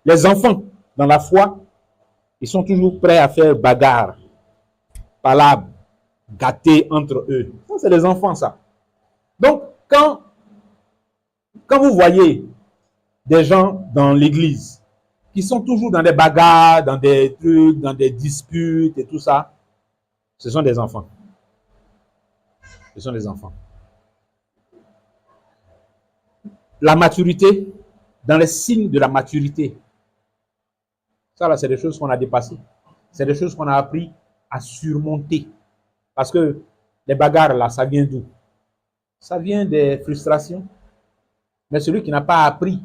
Les enfants, dans la foi, ils sont toujours prêts à faire bagarre, palabre, gâter entre eux. Ça, c'est les enfants, ça. Donc, quand vous voyez des gens dans l'église qui sont toujours dans des bagarres, dans des trucs, dans des disputes et tout ça, ce sont des enfants. Ce sont des enfants. La maturité, dans les signes de la maturité, ça là, c'est des choses qu'on a dépassées. C'est des choses qu'on a appris à surmonter. Parce que les bagarres là, ça vient d'où? Ça vient des frustrations. Mais celui qui n'a pas appris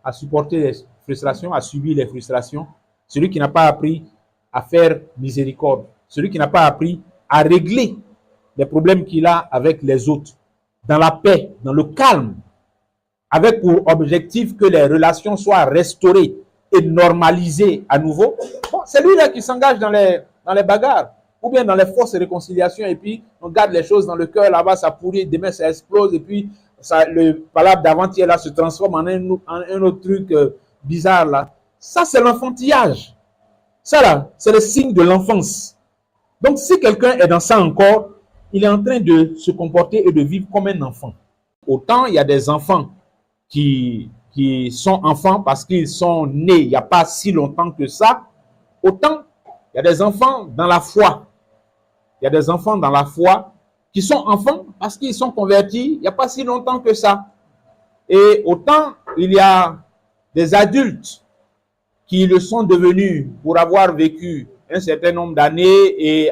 à supporter les frustrations, à subir les frustrations, celui qui n'a pas appris à faire miséricorde, celui qui n'a pas appris à régler les problèmes qu'il a avec les autres, dans la paix, dans le calme, avec pour objectif que les relations soient restaurées et normalisées à nouveau, bon, c'est lui-là qui s'engage dans les bagarres, ou bien dans les fausses réconciliations, et puis on garde les choses dans le cœur, là-bas ça pourrit, demain ça explose, et puis ça, le palabre d'avant-hier là se transforme en un autre truc bizarre là. Ça, c'est l'enfantillage. Ça là, c'est le signe de l'enfance. Donc, si quelqu'un est dans ça encore, il est en train de se comporter et de vivre comme un enfant. Autant il y a des enfants qui sont enfants parce qu'ils sont nés il n'y a pas si longtemps que ça, autant il y a des enfants dans la foi. Il y a des enfants dans la foi qui sont enfants parce qu'ils sont convertis il n'y a pas si longtemps que ça. Et autant il y a des adultes qui le sont devenus pour avoir vécu un certain nombre d'années et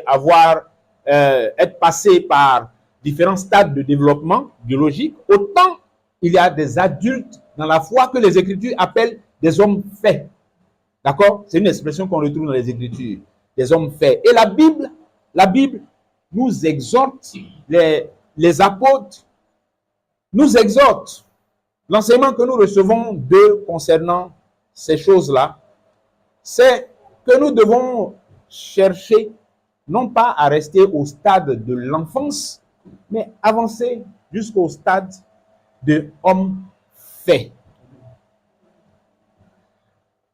être passés par différents stades de développement biologique, autant il y a des adultes dans la foi que les Écritures appellent des hommes faits. D'accord? C'est une expression qu'on retrouve dans les Écritures. Des hommes faits. Et la Bible nous exhorte, les apôtres nous exhortent. L'enseignement que nous recevons d'eux concernant ces choses-là, c'est que nous devons chercher non pas à rester au stade de l'enfance, mais avancer jusqu'au stade de homme fait.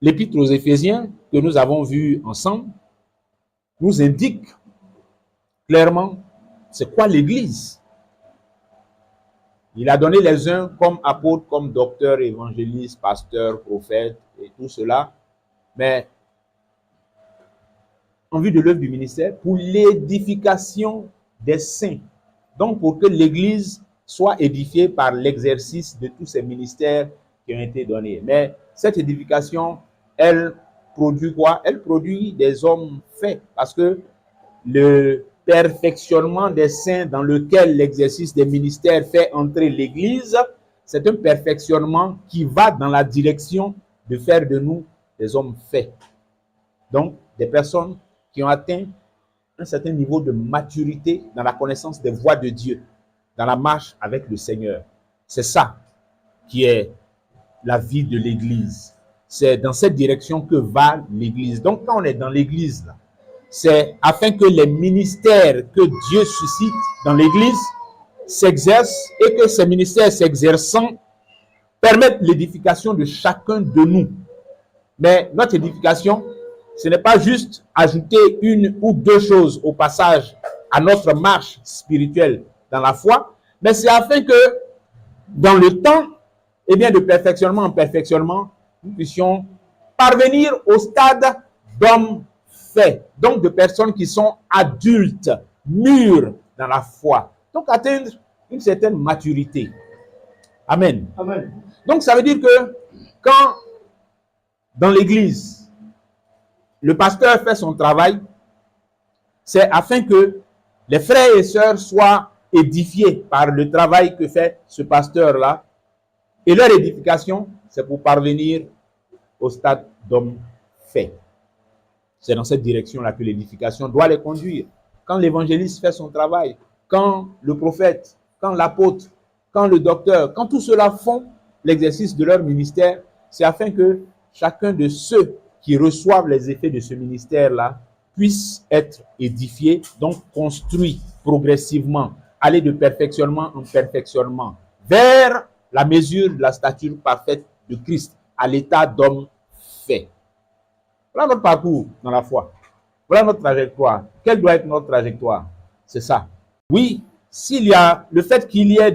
L'épître aux Éphésiens que nous avons vu ensemble nous indique clairement c'est quoi l'Église. Il a donné les uns comme apôtres, comme docteurs, évangélistes, pasteurs, prophètes et tout cela, mais en vue de l'œuvre du ministère, pour l'édification des saints. Donc, pour que l'Église soit édifiée par l'exercice de tous ces ministères qui ont été donnés. Mais cette édification, elle produit quoi? Elle produit des hommes faits, parce que le perfectionnement des saints dans lequel l'exercice des ministères fait entrer l'Église, c'est un perfectionnement qui va dans la direction de faire de nous des hommes faits. Donc, des personnes qui ont atteint un certain niveau de maturité dans la connaissance des voies de Dieu, dans la marche avec le Seigneur. C'est ça qui est la vie de l'Église. C'est dans cette direction que va l'Église. Donc, quand on est dans l'Église, c'est afin que les ministères que Dieu suscite dans l'Église s'exercent et que ces ministères s'exerçant permettent l'édification de chacun de nous. Mais notre édification, ce n'est pas juste ajouter une ou deux choses au passage à notre marche spirituelle dans la foi, mais c'est afin que dans le temps, eh bien, de perfectionnement en perfectionnement, nous puissions parvenir au stade d'hommes faits, donc de personnes qui sont adultes, mûres dans la foi. Donc atteindre une certaine maturité. Amen. Amen. Donc ça veut dire que quand dans l'église, le pasteur fait son travail, c'est afin que les frères et sœurs soient édifiés par le travail que fait ce pasteur-là. Et leur édification, c'est pour parvenir au stade d'homme fait. C'est dans cette direction-là que l'édification doit les conduire. Quand l'évangéliste fait son travail, quand le prophète, quand l'apôtre, quand le docteur, quand tout cela font l'exercice de leur ministère, c'est afin que chacun de ceux qui reçoivent les effets de ce ministère-là puisse être édifié, donc construit progressivement, aller de perfectionnement en perfectionnement, vers la mesure de la stature parfaite de Christ, à l'état d'homme fait. fait. Voilà notre parcours dans la foi. Voilà notre trajectoire. Quelle doit être notre trajectoire? C'est ça. Oui, s'il y a le fait qu'il y ait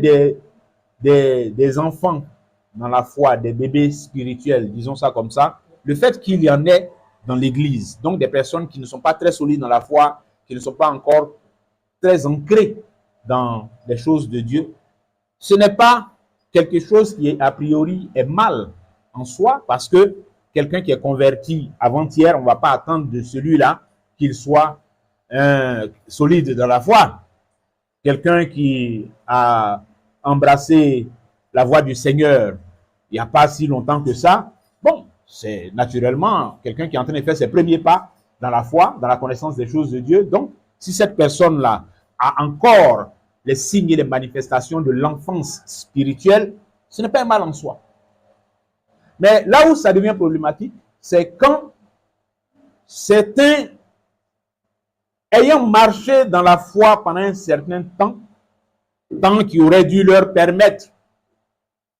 des enfants dans la foi, des bébés spirituels, disons ça comme ça, le fait qu'il y en ait dans l'Église, donc des personnes qui ne sont pas très solides dans la foi, qui ne sont pas encore très ancrées dans les choses de Dieu, ce n'est pas quelque chose qui a priori est mal en soi, parce que quelqu'un qui est converti avant-hier, on ne va pas attendre de celui-là qu'il soit solide dans la foi. Quelqu'un qui a embrassé la voie du Seigneur il n'y a pas si longtemps que ça, bon, c'est naturellement quelqu'un qui est en train de faire ses premiers pas dans la foi, dans la connaissance des choses de Dieu. Donc, si cette personne-là a encore les signes et les manifestations de l'enfance spirituelle, ce n'est pas un mal en soi. Mais là où ça devient problématique, c'est quand certains, ayant marché dans la foi pendant un certain temps qui aurait dû leur permettre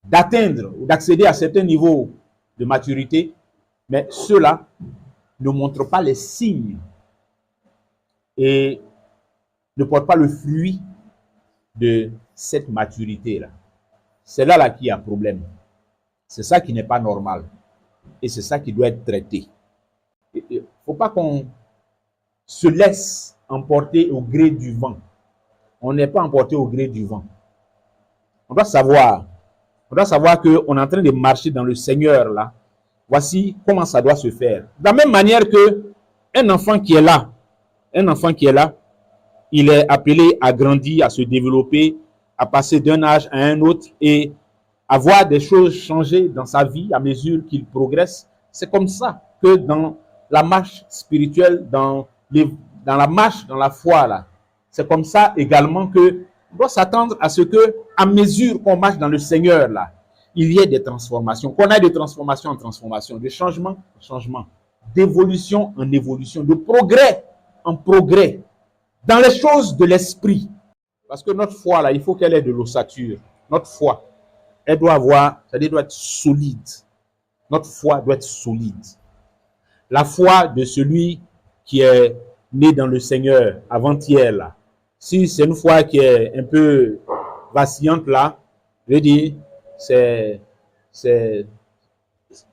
d'atteindre ou d'accéder à certains niveaux de maturité, mais ceux-là ne montrent pas les signes et ne portent pas le fruit de cette maturité-là. C'est là qu'il y a problème. C'est ça qui n'est pas normal. Et c'est ça qui doit être traité. Il ne faut pas qu'on se laisse emporter au gré du vent. On n'est pas emporté au gré du vent. On doit savoir qu'on est en train de marcher dans le Seigneur là. Voici comment ça doit se faire. De la même manière que un enfant qui est là, il est appelé à grandir, à se développer, à passer d'un âge à un autre et à voir des choses changer dans sa vie à mesure qu'il progresse. C'est comme ça que dans la marche spirituelle, dans la marche, dans la foi là, c'est comme ça également que on doit s'attendre à ce que, à mesure qu'on marche dans le Seigneur là, il y ait des transformations, qu'on ait de transformation en transformation, de changement en changement, d'évolution en évolution, de progrès en progrès, dans les choses de l'esprit. Parce que notre foi là, il faut qu'elle ait de l'ossature. Notre foi, elle doit avoir, c'est-à-dire doit être solide. Notre foi doit être solide. La foi de celui qui est né dans le Seigneur avant-hier là, si c'est une foi qui est un peu vacillante là, je veux dire, c'est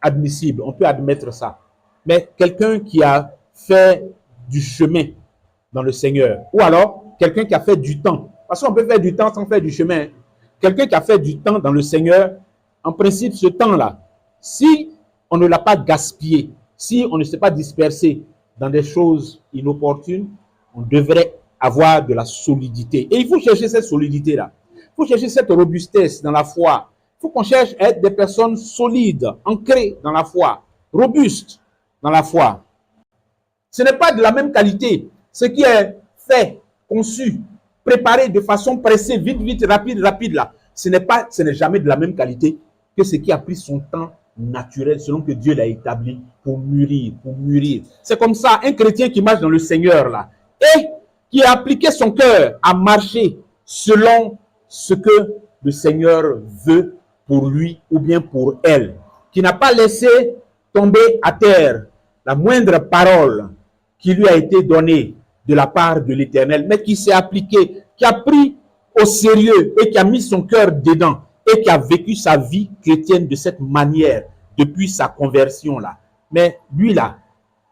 admissible, on peut admettre ça. Mais quelqu'un qui a fait du chemin dans le Seigneur, ou alors quelqu'un qui a fait du temps, parce qu'on peut faire du temps sans faire du chemin. Quelqu'un qui a fait du temps dans le Seigneur, en principe, ce temps-là, si on ne l'a pas gaspillé, si on ne s'est pas dispersé dans des choses inopportunes, on devrait avoir de la solidité. Et il faut chercher cette solidité-là. Il faut chercher cette robustesse dans la foi. Il faut qu'on cherche à être des personnes solides, ancrées dans la foi, robustes dans la foi. Ce n'est pas de la même qualité. Ce qui est fait, conçu, préparé de façon pressée, vite, rapide, là, ce n'est jamais de la même qualité que ce qui a pris son temps naturel selon que Dieu l'a établi pour mûrir, C'est comme ça, un chrétien qui marche dans le Seigneur là, et qui a appliqué son cœur à marcher selon ce que le Seigneur veut pour lui ou bien pour elle, qui n'a pas laissé tomber à terre la moindre parole qui lui a été donnée de la part de l'Éternel, mais qui s'est appliqué, qui a pris au sérieux et qui a mis son cœur dedans et qui a vécu sa vie chrétienne de cette manière depuis sa conversion là. Mais lui là,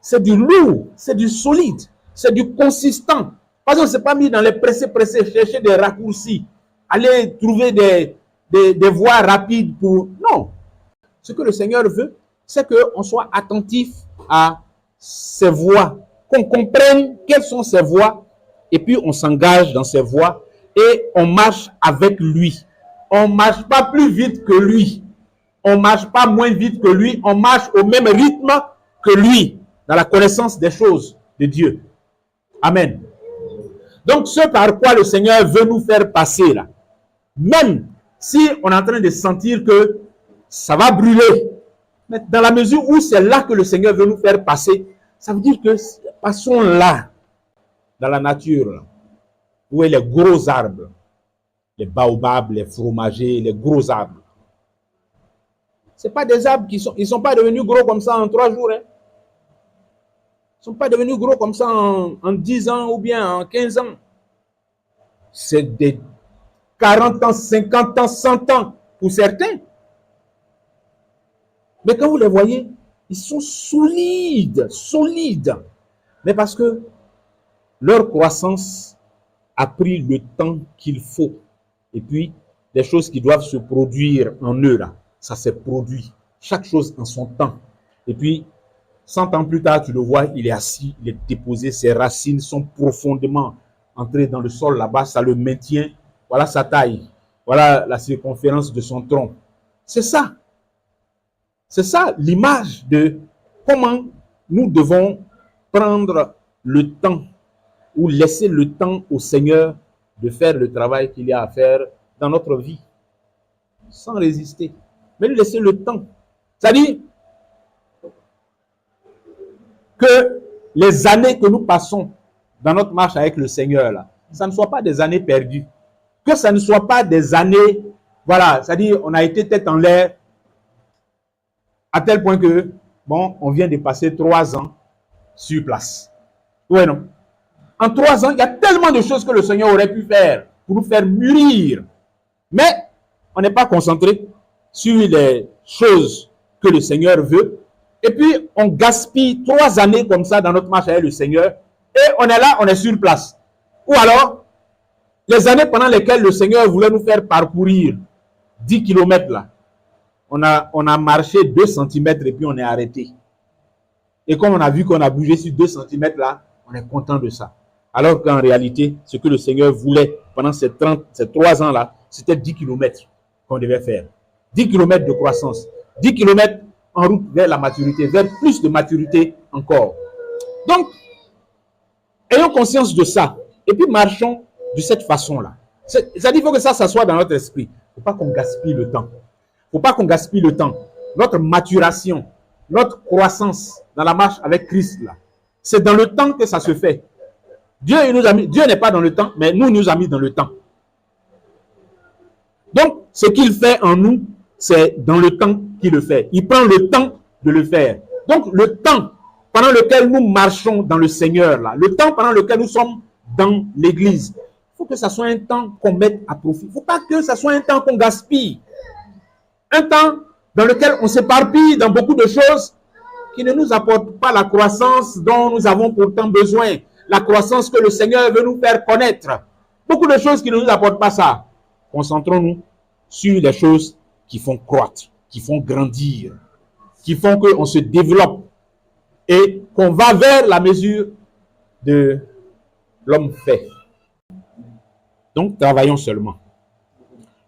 c'est du lourd, c'est du solide, c'est du consistant. Parce qu'on ne s'est pas mis dans les pressés, chercher des raccourcis, aller trouver des voies rapides pour... Non. Ce que le Seigneur veut, c'est qu'on soit attentif à ses voies, qu'on comprenne quelles sont ses voies, et puis on s'engage dans ses voies et on marche avec lui. On ne marche pas plus vite que lui. On ne marche pas moins vite que lui. On marche au même rythme que lui, dans la connaissance des choses de Dieu. Amen. Donc, ce par quoi le Seigneur veut nous faire passer là, même si on est en train de sentir que ça va brûler, mais dans la mesure où c'est là que le Seigneur veut nous faire passer, ça veut dire que passons là, dans la nature, là, où il y a les gros arbres, les baobabs, les fromagers, les gros arbres. Ce pas des arbres ils sont pas devenus gros comme ça en 3 jours. Hein. Ils ne sont pas devenus gros comme ça en 10 ans ou bien en 15 ans. C'est des 40 ans, 50 ans, 100 ans pour certains. Mais quand vous les voyez, ils sont solides, solides. Mais parce que leur croissance a pris le temps qu'il faut. Et puis, les choses qui doivent se produire en eux, là, ça s'est produit. Chaque chose en son temps. Et puis, 100 ans plus tard, tu le vois, il est assis, il est déposé, ses racines sont profondément entrées dans le sol là-bas, ça le maintient. Voilà sa taille. Voilà la circonférence de son tronc. C'est ça. C'est ça l'image de comment nous devons prendre le temps ou laisser le temps au Seigneur de faire le travail qu'il y a à faire dans notre vie, sans résister, mais lui laisser le temps. C'est-à-dire que les années que nous passons dans notre marche avec le Seigneur, là, ça ne soit pas des années perdues, que ça ne soit pas des années, voilà, c'est-à-dire on a été tête en l'air, à tel point que, bon, on vient de passer 3 ans sur place. Oui, non. En 3 ans, il y a tellement de choses que le Seigneur aurait pu faire pour nous faire mûrir. Mais on n'est pas concentré sur les choses que le Seigneur veut. Et puis, on gaspille 3 années comme ça dans notre marche avec le Seigneur. Et on est là, on est sur place. Ou alors, les années pendant lesquelles le Seigneur voulait nous faire parcourir 10 km là, on a marché 2 cm et puis on est arrêté. Et comme on a vu qu'on a bougé sur 2 cm là, on est content de ça. Alors qu'en réalité, ce que le Seigneur voulait pendant ces 3 ans là, c'était 10 km qu'on devait faire. 10 km de croissance. 10 km en route vers la maturité, vers plus de maturité encore. Donc, ayons conscience de ça. Et puis marchons de cette façon-là. C'est-à-dire qu'il faut que ça soit dans notre esprit. Il ne faut pas qu'on gaspille le temps. Il ne faut pas qu'on gaspille le temps. Notre maturation, notre croissance dans la marche avec Christ, là, c'est dans le temps que ça se fait. Dieu n'est pas dans le temps, mais nous a mis dans le temps. Donc, ce qu'il fait en nous, c'est dans le temps qu'il le fait. Il prend le temps de le faire. Donc, le temps pendant lequel nous marchons dans le Seigneur, là, le temps pendant lequel nous sommes dans l'église, il faut que ça soit un temps qu'on mette à profit. Il ne faut pas que ça soit un temps qu'on gaspille. Un temps dans lequel on s'éparpille dans beaucoup de choses qui ne nous apportent pas la croissance dont nous avons pourtant besoin. La croissance que le Seigneur veut nous faire connaître. Beaucoup de choses qui ne nous apportent pas ça. Concentrons-nous sur les choses qui font croître, qui font grandir, qui font qu'on se développe et qu'on va vers la mesure de l'homme fait. Donc, travaillons seulement.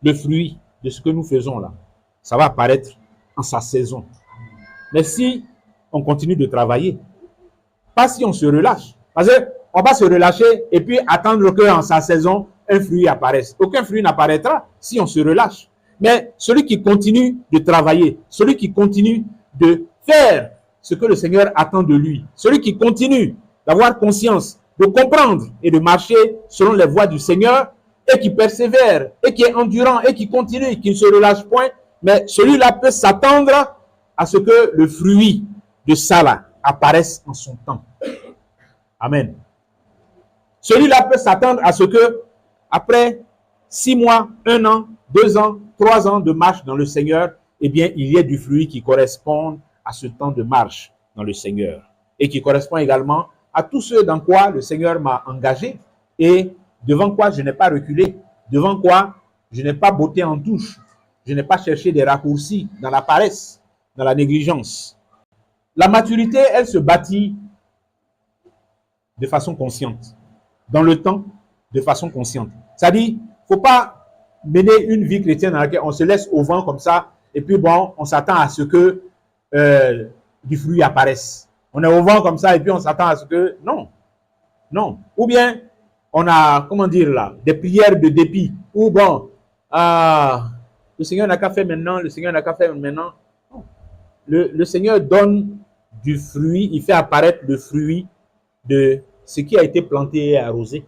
Le fruit de ce que nous faisons là, ça va apparaître en sa saison. Mais si on continue de travailler, pas si on se relâche. Parce qu'on va se relâcher et puis attendre qu'en sa saison, un fruit apparaisse. Aucun fruit n'apparaîtra si on se relâche. Mais celui qui continue de travailler, celui qui continue de faire ce que le Seigneur attend de lui, celui qui continue d'avoir conscience, de comprendre et de marcher selon les voies du Seigneur et qui persévère et qui est endurant et qui continue et qui ne se relâche point, mais celui-là peut s'attendre à ce que le fruit de ça là apparaisse en son temps. Amen. Celui-là peut s'attendre à ce que, après 6 mois, 1 an, 2 ans, 3 ans de marche dans le Seigneur, eh bien, il y ait du fruit qui corresponde à ce temps de marche dans le Seigneur. Et qui correspond également à tout ce dans quoi le Seigneur m'a engagé et devant quoi je n'ai pas reculé, devant quoi je n'ai pas botté en touche, je n'ai pas cherché des raccourcis dans la paresse, dans la négligence. La maturité, elle se bâtit de façon consciente. Dans le temps, de façon consciente. C'est-à-dire, il ne faut pas mener une vie chrétienne dans laquelle on se laisse au vent comme ça, et puis bon, on s'attend à ce que du fruit apparaisse. On est au vent comme ça, et puis on s'attend à ce que... Non. Non. Ou bien, on a, comment dire là, des prières de dépit. Ou bon, le Seigneur n'a qu'à faire maintenant, le Seigneur n'a qu'à faire maintenant. Non. Le Seigneur donne du fruit, il fait apparaître le fruit de ce qui a été planté et arrosé.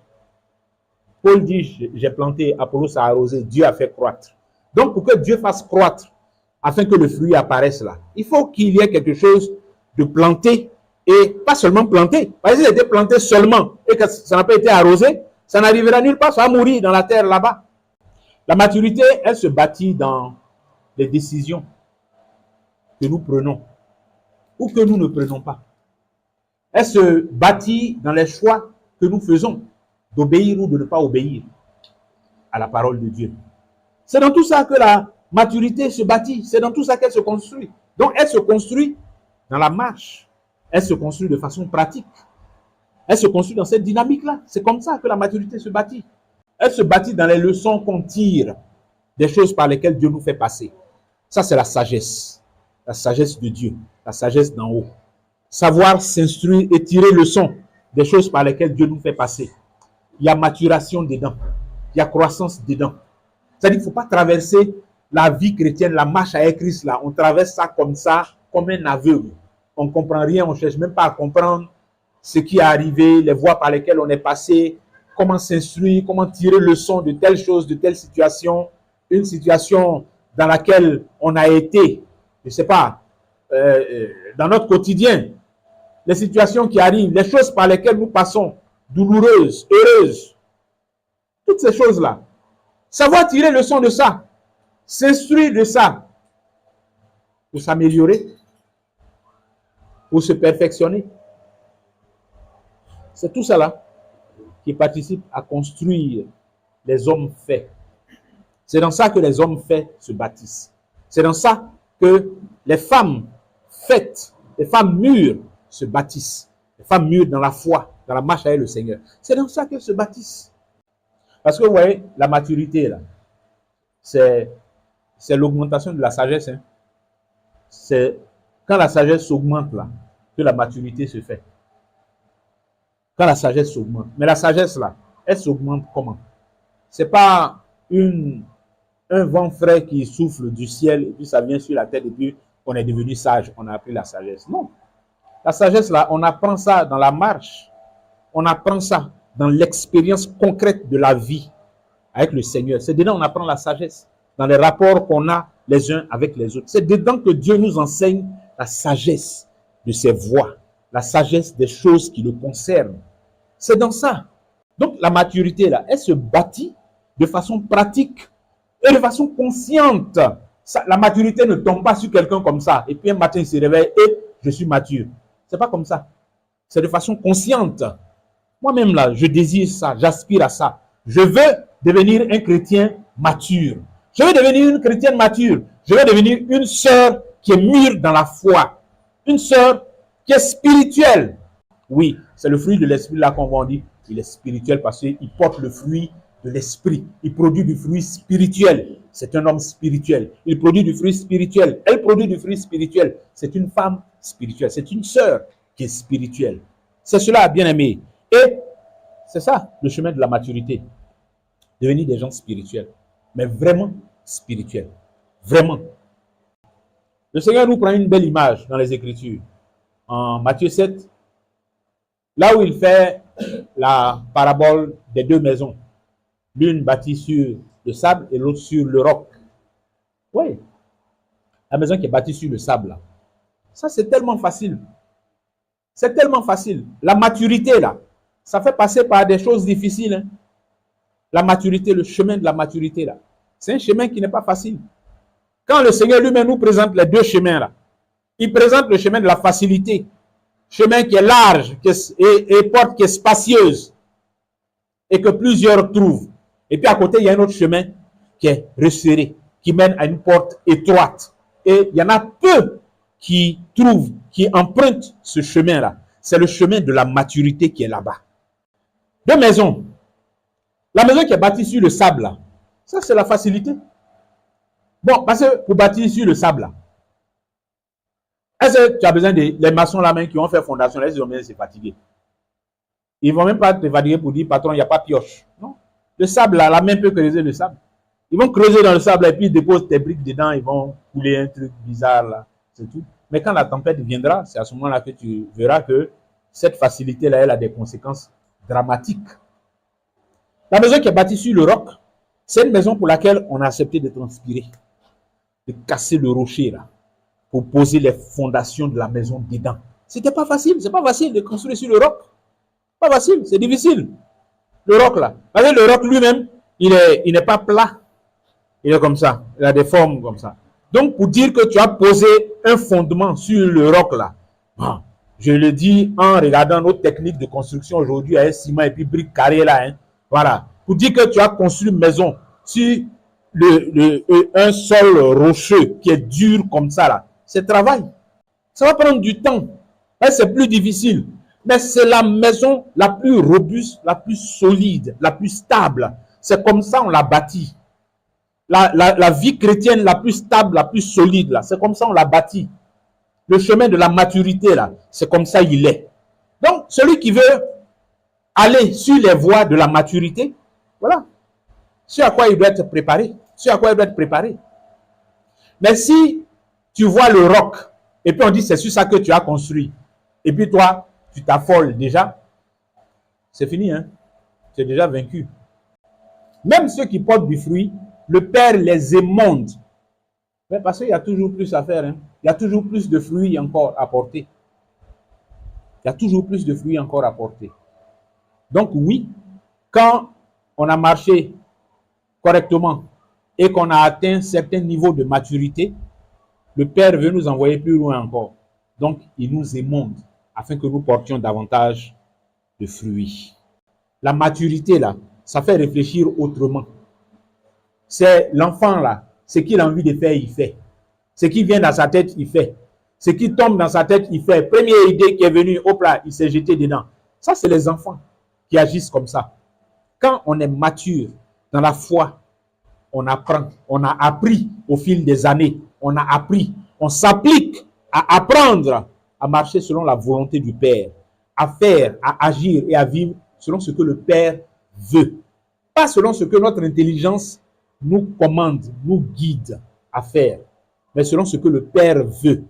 Paul dit, j'ai planté, Apollos a arrosé, Dieu a fait croître. Donc, pour que Dieu fasse croître afin que le fruit apparaisse là. Il faut qu'il y ait quelque chose de planté et pas seulement planté. Parce qu'il était planté seulement et que ça n'a pas été arrosé, ça n'arrivera nulle part, ça va mourir dans la terre là-bas. La maturité, elle se bâtit dans les décisions que nous prenons ou que nous ne prenons pas. Elle se bâtit dans les choix que nous faisons d'obéir ou de ne pas obéir à la parole de Dieu. C'est dans tout ça que la maturité se bâtit, c'est dans tout ça qu'elle se construit. Donc elle se construit dans la marche, elle se construit de façon pratique, elle se construit dans cette dynamique-là. C'est comme ça que la maturité se bâtit. Elle se bâtit dans les leçons qu'on tire des choses par lesquelles Dieu nous fait passer. Ça, c'est la sagesse de Dieu, la sagesse d'en haut. Savoir s'instruire et tirer leçon des choses par lesquelles Dieu nous fait passer. Il y a maturation dedans, il y a croissance dedans. C'est-à-dire qu'il ne faut pas traverser la vie chrétienne, la marche avec Christ là. On traverse ça, comme un aveugle. On ne comprend rien, on ne cherche même pas à comprendre ce qui est arrivé, les voies par lesquelles on est passé, comment s'instruire, comment tirer leçon de telle chose, de telle situation, une situation dans laquelle on a été, je ne sais pas, dans notre quotidien, les situations qui arrivent, les choses par lesquelles nous passons, douloureuses, heureuses, toutes ces choses-là. Savoir tirer leçon de ça, s'instruire de ça, pour s'améliorer, pour se perfectionner. C'est tout cela qui participe à construire les hommes faits. C'est dans ça que les hommes faits se bâtissent. C'est dans ça que les femmes faites, les femmes mûres se bâtissent. Les femmes mûres dans la foi, dans la marche avec le Seigneur. C'est dans ça qu'elles se bâtissent. Parce que vous voyez, la maturité, là, c'est l'augmentation de la sagesse. Hein. C'est quand la sagesse s'augmente, là, que la maturité se fait. Quand la sagesse s'augmente. Mais la sagesse, là, elle s'augmente comment? C'est pas un vent frais qui souffle du ciel et puis ça vient sur la tête et puis on est devenu sage, on a appris la sagesse. Non. La sagesse, là, on apprend ça dans la marche. On apprend ça dans l'expérience concrète de la vie avec le Seigneur. C'est dedans qu'on apprend la sagesse, dans les rapports qu'on a les uns avec les autres. C'est dedans que Dieu nous enseigne la sagesse de ses voies, la sagesse des choses qui le concernent. C'est dans ça. Donc la maturité, là, elle se bâtit de façon pratique et de façon consciente. La maturité ne tombe pas sur quelqu'un comme ça. Et puis un matin, il se réveille et je suis mature. C'est pas comme ça. C'est de façon consciente. Moi-même, là, je désire ça, j'aspire à ça. Je veux devenir un chrétien mature. Je veux devenir une chrétienne mature. Je veux devenir une sœur qui est mûre dans la foi. Une sœur qui est spirituelle. Oui, c'est le fruit de l'esprit là qu'on va dire. Il est spirituel parce qu'il porte le fruit de l'esprit. Il produit du fruit spirituel. C'est un homme spirituel. Il produit du fruit spirituel. Elle produit du fruit spirituel. C'est une femme spirituelle. C'est une sœur qui est spirituelle. C'est cela, bien aimé. Et c'est ça, le chemin de la maturité. Devenir des gens spirituels. Mais vraiment spirituels. Vraiment. Le Seigneur nous prend une belle image dans les Écritures. En Matthieu 7, là où il fait la parabole des deux maisons. L'une bâtie sur le sable et l'autre sur le roc. Oui. La maison qui est bâtie sur le sable, là. Ça, c'est tellement facile. C'est tellement facile. La maturité, là, ça fait passer par des choses difficiles. Hein. La maturité, le chemin de la maturité, là. C'est un chemin qui n'est pas facile. Quand le Seigneur lui-même nous présente les deux chemins, là, il présente le chemin de la facilité. Chemin qui est large et porte qui est spacieuse et que plusieurs trouvent. Et puis à côté, il y a un autre chemin qui est resserré, qui mène à une porte étroite. Et il y en a peu qui trouvent, qui empruntent ce chemin-là. C'est le chemin de la maturité qui est là-bas. Deux maisons. La maison qui est bâtie sur le sable, là, ça c'est la facilité. Bon, parce que pour bâtir sur le sable, là, est-ce que tu as besoin des maçons là même qui ont fait fondation, là, ils ont bien se fatiguer. Ils ne vont même pas te fatiguer pour dire, patron, il n'y a pas pioche. Non. Le sable, là, la main peut creuser le sable. Ils vont creuser dans le sable et puis ils déposent tes briques dedans, ils vont couler un truc bizarre là, c'est tout. Mais quand la tempête viendra, c'est à ce moment-là que tu verras que cette facilité-là, elle a des conséquences dramatiques. La maison qui est bâtie sur le roc, c'est une maison pour laquelle on a accepté de transpirer. de casser le rocher là, pour poser les fondations de la maison dedans. C'était pas facile, c'est pas facile de construire sur le roc. Pas facile, c'est difficile. Le roc là. Parce que le roc lui-même, il n'est pas plat. Il est comme ça. Il a des formes comme ça. Donc, pour dire que tu as posé un fondement sur le roc là, je le dis en regardant nos techniques de construction aujourd'hui avec ciment et puis briques carrées là. Hein. Voilà. Pour dire que tu as construit une maison sur un sol rocheux qui est dur comme ça là, c'est travail. Ça va prendre du temps. C'est plus difficile. Mais c'est la maison la plus robuste, la plus solide, la plus stable. C'est comme ça on l'a bâti. La vie chrétienne la plus stable, la plus solide, là, c'est comme ça on l'a bâti. Le chemin de la maturité, là, c'est comme ça il est. Donc, celui qui veut aller sur les voies de la maturité, voilà. C'est à quoi il doit être préparé. C'est à quoi il doit être préparé. Mais si tu vois le roc, et puis on dit c'est sur ça que tu as construit, et puis toi, tu t'affoles déjà, c'est fini, hein. Tu es déjà vaincu. Même ceux qui portent du fruit, le Père les émonde. Mais parce qu'il y a toujours plus à faire. Hein. Il y a toujours plus de fruits encore à porter. Il y a toujours plus de fruits encore à porter. Donc oui, quand on a marché correctement et qu'on a atteint certains niveaux de maturité, le Père veut nous envoyer plus loin encore. Donc il nous émonde afin que nous portions davantage de fruits. La maturité là, ça fait réfléchir autrement. C'est l'enfant là, ce qu'il a envie de faire, il fait. Ce qui vient dans sa tête, il fait. Ce qui tombe dans sa tête, il fait. Première idée qui est venue, hop là, il s'est jeté dedans. Ça, c'est les enfants qui agissent comme ça. Quand on est mature dans la foi, on apprend. On a appris au fil des années. On a appris. On s'applique à apprendre à marcher selon la volonté du Père, à faire, à agir et à vivre selon ce que le Père veut. Pas selon ce que notre intelligence nous commande, nous guide à faire, mais selon ce que le Père veut.